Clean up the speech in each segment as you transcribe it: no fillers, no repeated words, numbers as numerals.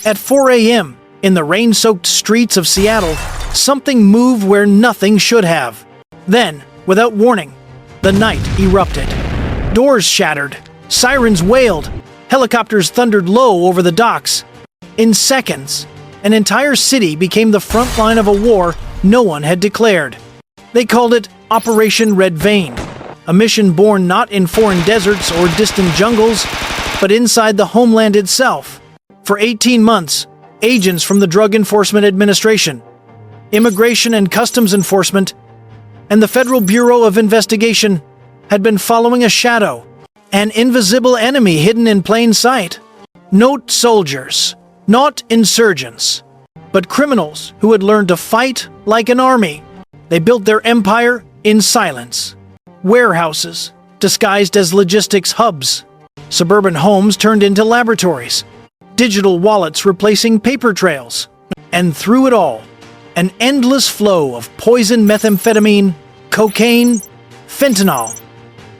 At 4 a.m., in the rain-soaked streets of Seattle, something moved where nothing should have. Then, without warning, the night erupted. Doors shattered, sirens wailed, helicopters thundered low over the docks. In seconds, an entire city became the front line of a war no one had declared. They called it Operation Red Vein, a mission born not in foreign deserts or distant jungles, but inside the homeland itself. For 18 months, agents from the Drug Enforcement Administration, Immigration and Customs Enforcement, and the Federal Bureau of Investigation had been following a shadow, an invisible enemy hidden in plain sight. Not soldiers, not insurgents, but criminals who had learned to fight like an army. They built their empire in silence. Warehouses disguised as logistics hubs. Suburban homes turned into laboratories. Digital wallets replacing paper trails. And through it all, an endless flow of poison methamphetamine, cocaine, fentanyl,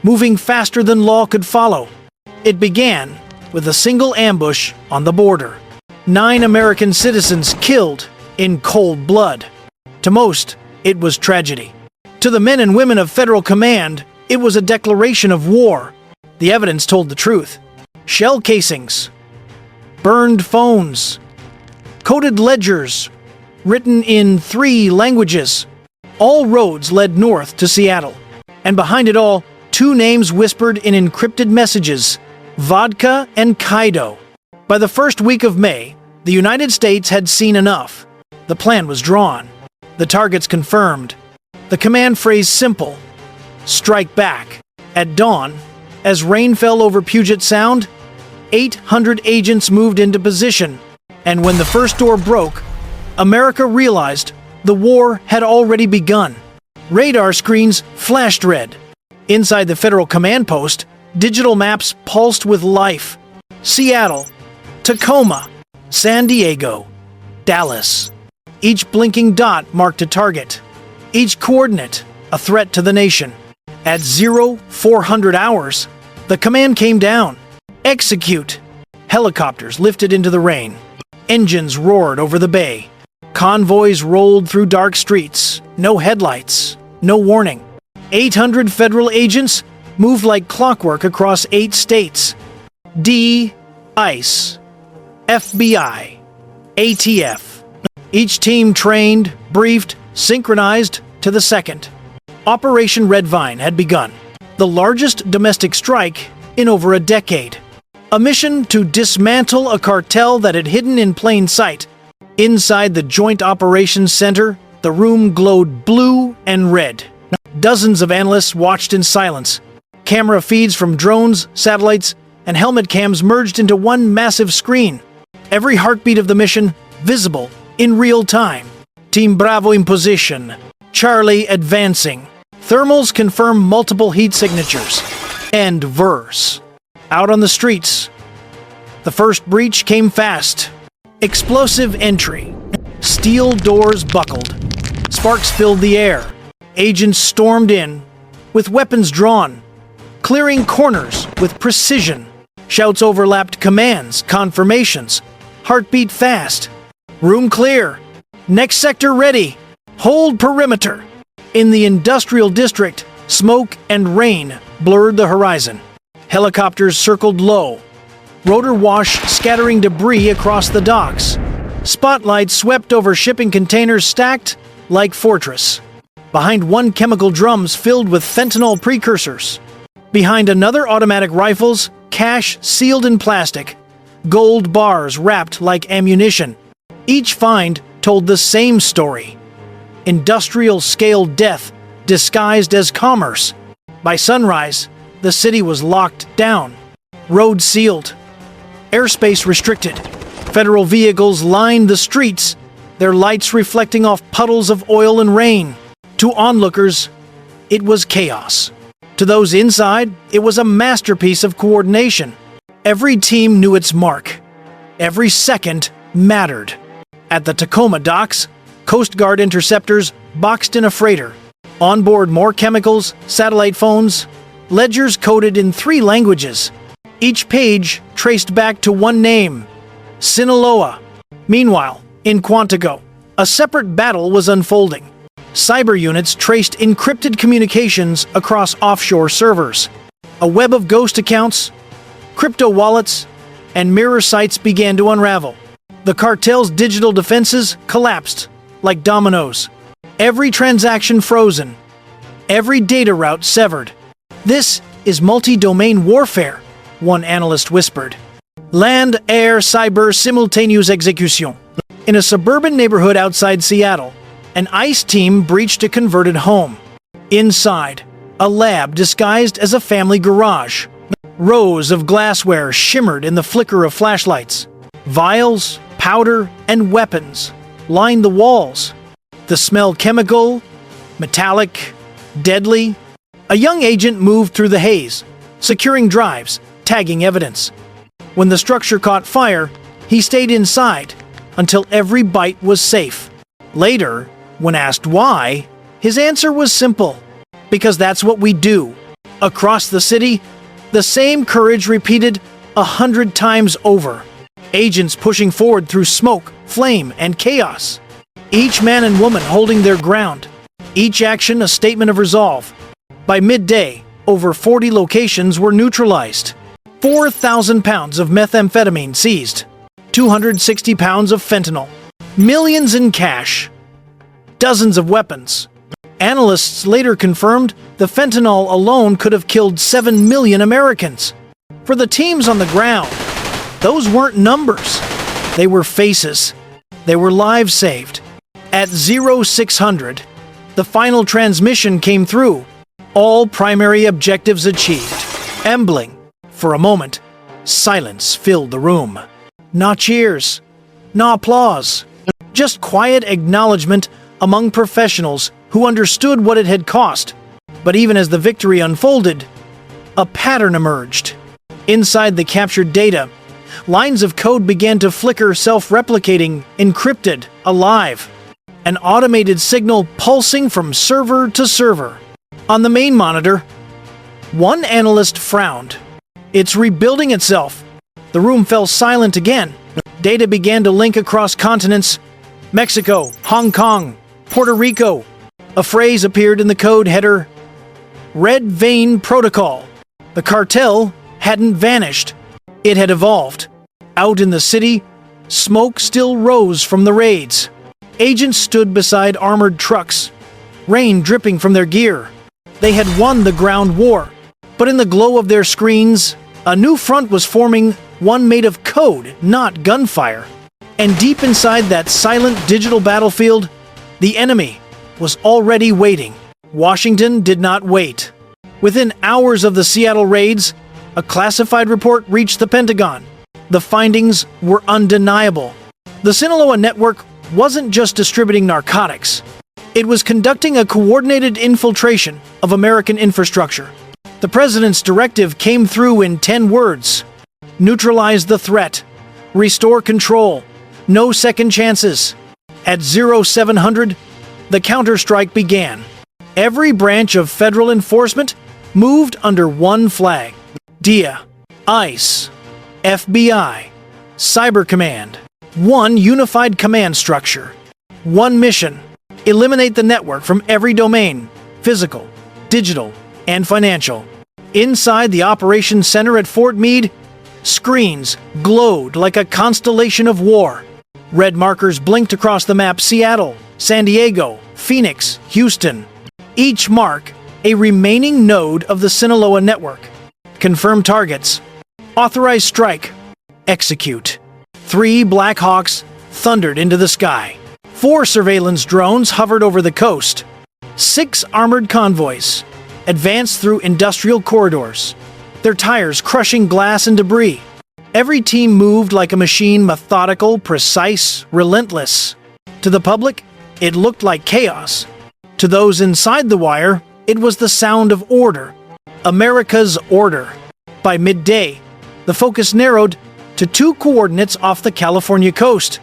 moving faster than law could follow. It began with a single ambush on the border. 9 American citizens killed in cold blood. To most, it was tragedy. To the men and women of Federal Command, it was a declaration of war. The evidence told the truth. Shell casings, burned phones, coded ledgers, written in 3 languages. All roads led north to Seattle. And behind it all, 2 names whispered in encrypted messages, Vodka and Kaido. By the first week of May, the United States had seen enough. The plan was drawn. The targets confirmed. The command phrase simple: strike back. At dawn, as rain fell over Puget Sound, 800 agents moved into position. And when the first door broke, America realized the war had already begun. Radar screens flashed red. Inside the Federal Command Post, digital maps pulsed with life. Seattle, Tacoma, San Diego, Dallas. Each blinking dot marked a target. Each coordinate a threat to the nation. At 0400 hours, the command came down. Execute. Helicopters lifted into the rain. Engines roared over the bay. Convoys rolled through dark streets. No headlights. No warning. 800 federal agents moved like clockwork across 8 states. DEA, ICE, FBI, ATF. Each team trained, briefed, synchronized to the second. Operation Red Vine had begun. The largest domestic strike in over a decade. A mission to dismantle a cartel that had hidden in plain sight. Inside the Joint Operations Center, the room glowed blue and red. Dozens of analysts watched in silence. Camera feeds from drones, satellites, and helmet cams merged into one massive screen. Every heartbeat of the mission visible in real time. Team Bravo in position. Charlie advancing. Thermals confirm multiple heat signatures. End verse. Out on the streets. The first breach came fast. Explosive entry. Steel doors buckled. Sparks filled the air. Agents stormed in, with weapons drawn, clearing corners with precision. Shouts overlapped commands, confirmations. Heartbeat fast. Room clear. Next sector ready. Hold perimeter. In the industrial district, smoke and rain blurred the horizon. Helicopters circled low. Rotor wash scattering debris across the docks. Spotlights swept over shipping containers stacked like fortress. Behind one, chemical drums filled with fentanyl precursors. Behind another, automatic rifles, cash sealed in plastic. Gold bars wrapped like ammunition. Each find told the same story. Industrial-scale death disguised as commerce. By sunrise, the city was locked down. Roads sealed. Airspace restricted. Federal vehicles lined the streets, their lights reflecting off puddles of oil and rain. To onlookers, it was chaos. To those inside, it was a masterpiece of coordination. Every team knew its mark. Every second mattered. At the Tacoma docks, Coast Guard interceptors boxed in a freighter. On board, more chemicals, satellite phones, ledgers coded in 3 languages. Each page traced back to one name: Sinaloa, Meanwhile, in Quantico, a separate battle was unfolding. Cyber units traced encrypted communications across offshore servers. A web of ghost accounts, crypto wallets, and mirror sites began to unravel. The cartel's digital defenses collapsed like dominoes. Every transaction frozen. Every data route severed. This is multi-domain warfare, one analyst whispered. Land, air, cyber, simultaneous execution. In a suburban neighborhood outside Seattle, an ICE team breached a converted home. Inside, a lab disguised as a family garage. Rows of glassware shimmered in the flicker of flashlights. Vials, powder, and weapons lined the walls. The smell chemical, metallic, deadly. A young agent moved through the haze, securing drives, tagging evidence. When the structure caught fire, he stayed inside until every bite was safe. Later, when asked why, his answer was simple. Because that's what we do. Across the city, the same courage repeated 100 times over. Agents pushing forward through smoke, flame, and chaos. Each man and woman holding their ground. Each action a statement of resolve. By midday, over 40 locations were neutralized. 4,000 pounds of methamphetamine seized. 260 pounds of fentanyl. Millions in cash. Dozens of weapons. Analysts later confirmed the fentanyl alone could have killed 7 million Americans. For the teams on the ground, those weren't numbers. They were faces. They were lives saved. At 0600, the final transmission came through. All primary objectives achieved. Embling. For a moment, silence filled the room. Not cheers. No applause. Just quiet acknowledgement among professionals who understood what it had cost. But even as the victory unfolded, a pattern emerged. Inside the captured data, lines of code began to flicker, self-replicating, encrypted, alive. An automated signal pulsing from server to server. On the main monitor, one analyst frowned. It's rebuilding itself. The room fell silent again. Data began to link across continents. Mexico, Hong Kong, Puerto Rico. A phrase appeared in the code header. Red Vein Protocol. The cartel hadn't vanished. It had evolved. Out in the city, smoke still rose from the raids. Agents stood beside armored trucks, rain dripping from their gear. They had won the ground war. But in the glow of their screens, a new front was forming, one made of code, not gunfire. And deep inside that silent digital battlefield, the enemy was already waiting. Washington did not wait. Within hours of the Seattle raids, a classified report reached the Pentagon. The findings were undeniable. The Sinaloa network wasn't just distributing narcotics. It was conducting a coordinated infiltration of American infrastructure. The president's directive came through in 10 words. Neutralize the threat. Restore control. No second chances. At 0700, the counterstrike began. Every branch of federal enforcement moved under one flag. DEA, ICE, FBI, Cyber Command. One unified command structure. One mission. Eliminate the network from every domain. Physical, digital, and financial. Inside the operations center at Fort Meade, screens glowed like a constellation of war. Red markers blinked across the map. Seattle, San Diego, Phoenix, Houston. Each mark a remaining node of the Sinaloa network. Confirm targets. Authorize strike. Execute. 3 Black Hawks thundered into the sky. 4 surveillance drones hovered over the coast. 6 armored convoys advanced through industrial corridors, their tires crushing glass and debris. Every team moved like a machine, methodical, precise, relentless. To the public, it looked like chaos. To those inside the wire, it was the sound of order. America's order. By midday, the focus narrowed to 2 coordinates off the California coast.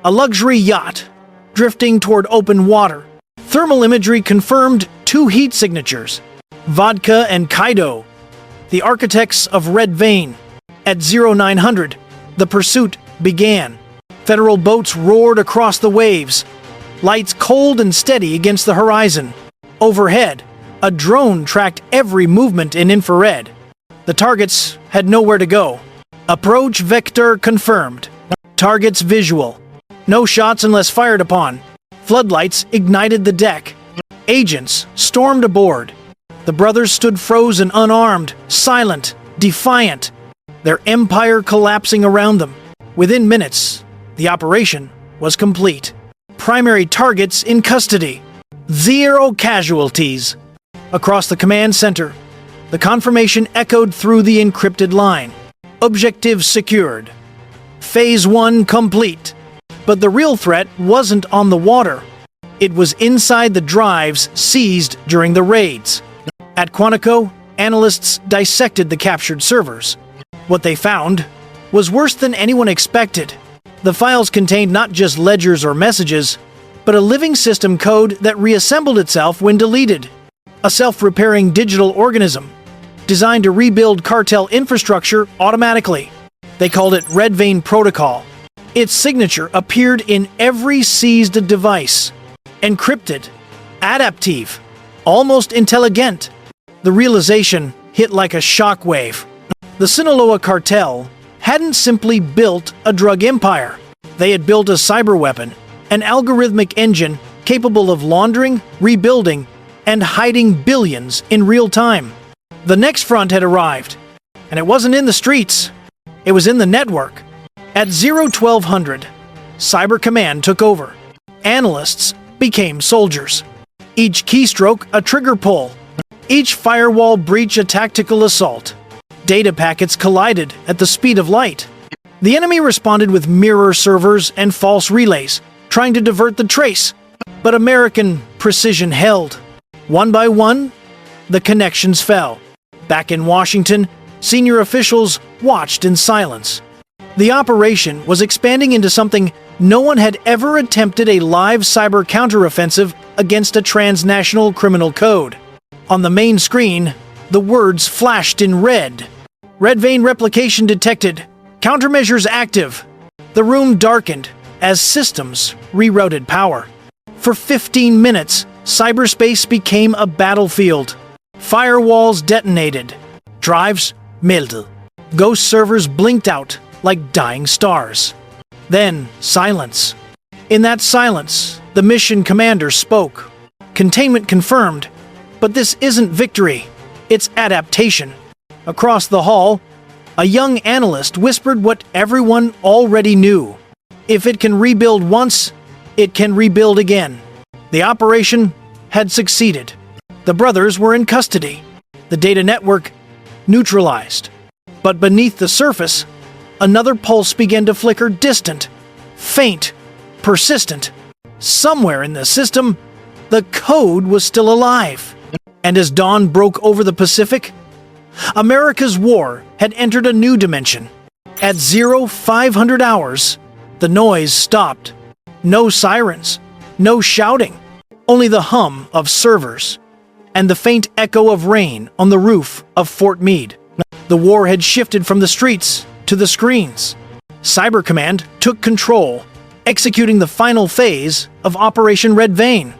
A luxury yacht drifting toward open water. Thermal imagery confirmed 2 heat signatures. Vodka and Kaido, the architects of Red Vein. At 0900, the pursuit began. Federal boats roared across the waves, lights cold and steady against the horizon. Overhead, a drone tracked every movement in infrared. The targets had nowhere to go. Approach vector confirmed. Targets visual. No shots unless fired upon. Floodlights ignited the deck. Agents stormed aboard. The brothers stood frozen, unarmed, silent, defiant, their empire collapsing around them. Within minutes, the operation was complete. Primary targets in custody. 0 casualties. Across the command center, the confirmation echoed through the encrypted line. Objective secured. Phase 1 complete. But the real threat wasn't on the water. It was inside the drives seized during the raids. At Quantico, analysts dissected the captured servers. What they found was worse than anyone expected. The files contained not just ledgers or messages, but a living system code that reassembled itself when deleted. A self-repairing digital organism, designed to rebuild cartel infrastructure automatically. They called it Red Vein Protocol. Its signature appeared in every seized device. Encrypted, adaptive, almost intelligent. The realization hit like a shockwave. The Sinaloa cartel hadn't simply built a drug empire. They had built a cyber weapon, an algorithmic engine capable of laundering, rebuilding, and hiding billions in real time. The next front had arrived, and it wasn't in the streets. It was in the network. At 1200, Cyber Command took over. Analysts became soldiers. Each keystroke a trigger pull. Each firewall breach a tactical assault. Data packets collided at the speed of light. The enemy responded with mirror servers and false relays, trying to divert the trace. But American precision held. One by one, the connections fell. Back in Washington, senior officials watched in silence. The operation was expanding into something no one had ever attempted: a live cyber counteroffensive against a transnational criminal code. On the main screen, the words flashed in red. Red Vein replication detected. Countermeasures active. The room darkened as systems rerouted power. For 15 minutes, cyberspace became a battlefield. Firewalls detonated. Drives melted. Ghost servers blinked out like dying stars. Then, silence. In that silence, the mission commander spoke. Containment confirmed. But this isn't victory. It's adaptation. Across the hall, a young analyst whispered what everyone already knew. If it can rebuild once, it can rebuild again. The operation had succeeded. The brothers were in custody. The data network neutralized. But beneath the surface, another pulse began to flicker, distant, faint, persistent. Somewhere in the system, the code was still alive. And as dawn broke over the Pacific, America's war had entered a new dimension. At 0500 hours, the noise stopped. No sirens, no shouting, only the hum of servers and the faint echo of rain on the roof of Fort Meade. The war had shifted from the streets to the screens. Cyber Command took control, executing the final phase of Operation Red Vein.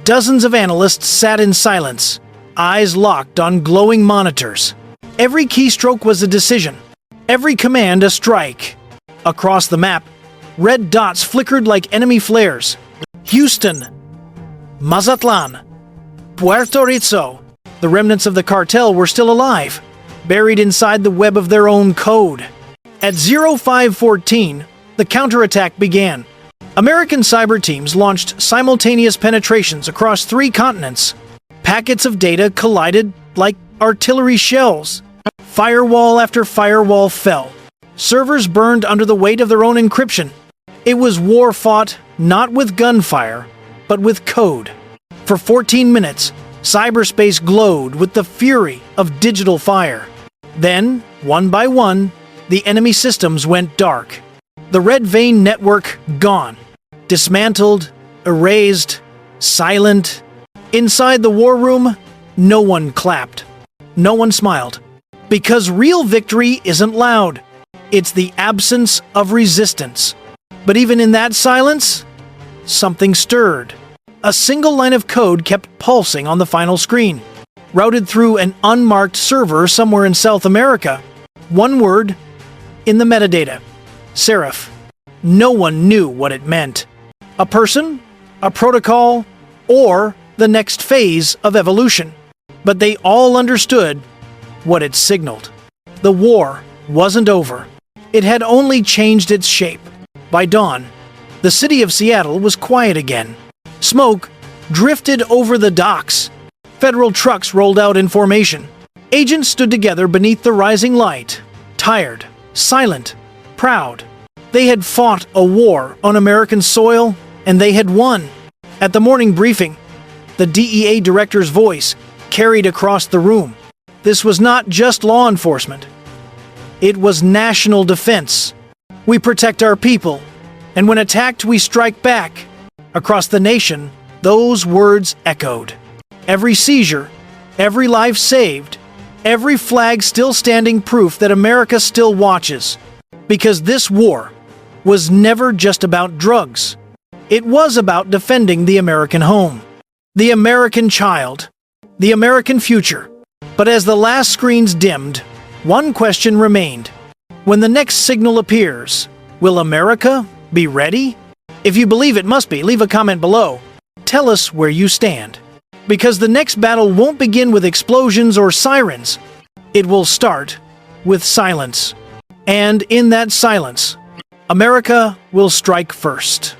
Dozens of analysts sat in silence, eyes locked on glowing monitors. Every keystroke was a decision, every command a strike. Across the map, red dots flickered like enemy flares. Houston, Mazatlan, Puerto Rico. The remnants of the cartel were still alive, buried inside the web of their own code. At 0514, the counterattack began. American cyber teams launched simultaneous penetrations across 3 continents. Packets of data collided like artillery shells. Firewall after firewall fell. Servers burned under the weight of their own encryption. It was war fought not with gunfire, but with code. For 14 minutes, cyberspace glowed with the fury of digital fire. Then, one by one, the enemy systems went dark. The Red Vein network gone. Dismantled, erased, silent. Inside the war room, no one clapped. No one smiled. Because real victory isn't loud. It's the absence of resistance. But even in that silence, something stirred. A single line of code kept pulsing on the final screen, routed through an unmarked server somewhere in South America. One word in the metadata: Seraph. No one knew what it meant. A person, a protocol, or the next phase of evolution. But they all understood what it signaled. The war wasn't over. It had only changed its shape. By dawn, the city of Seattle was quiet again. Smoke drifted over the docks. Federal trucks rolled out in formation. Agents stood together beneath the rising light, tired, silent, proud. They had fought a war on American soil, and they had won. At the morning briefing, the DEA director's voice carried across the room. This was not just law enforcement. It was national defense. We protect our people, and when attacked, we strike back. Across the nation, those words echoed. Every seizure, every life saved, every flag still standing, proof that America still watches. Because this war was never just about drugs. It was about defending the American home, the American child, the American future. But as the last screens dimmed, one question remained. When the next signal appears, will America be ready? If you believe it must be, leave a comment below. Tell us where you stand. Because the next battle won't begin with explosions or sirens. It will start with silence. And in that silence, America will strike first.